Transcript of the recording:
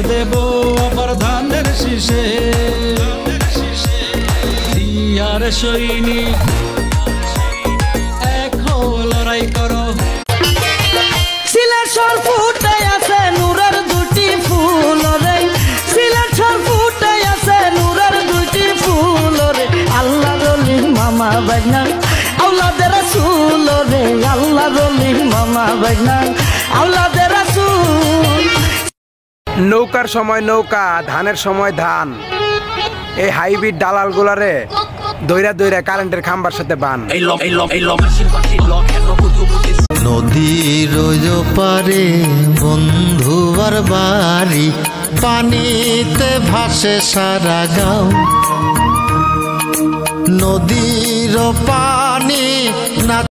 দেব আবার ধানের শীষে দিয়ার সৈনিক এক হও লড়াই করো। সিলেট সর ফুটে আছে নূরের দুটি ফুল রে, সিলেট সর ফুটে আছে নূরের দুটি ফুল রে। আল্লাহ রলি মামা বাইনা আওলাদের রাসূল রে, আল্লাহ রলি মামা বাইনা আওলাদের রাসূল। নৌকার সময় নৌকা, ধানের সময় ধান। এই হাইব্রিড দালাল গুলারে দইরা দইরা কারেন্টের খাম্বার সাথে বান। নদীর পারে বন্ধুবার বাড়ি, পানিতে ভাসে সারা গাঁও। নদীর পানি না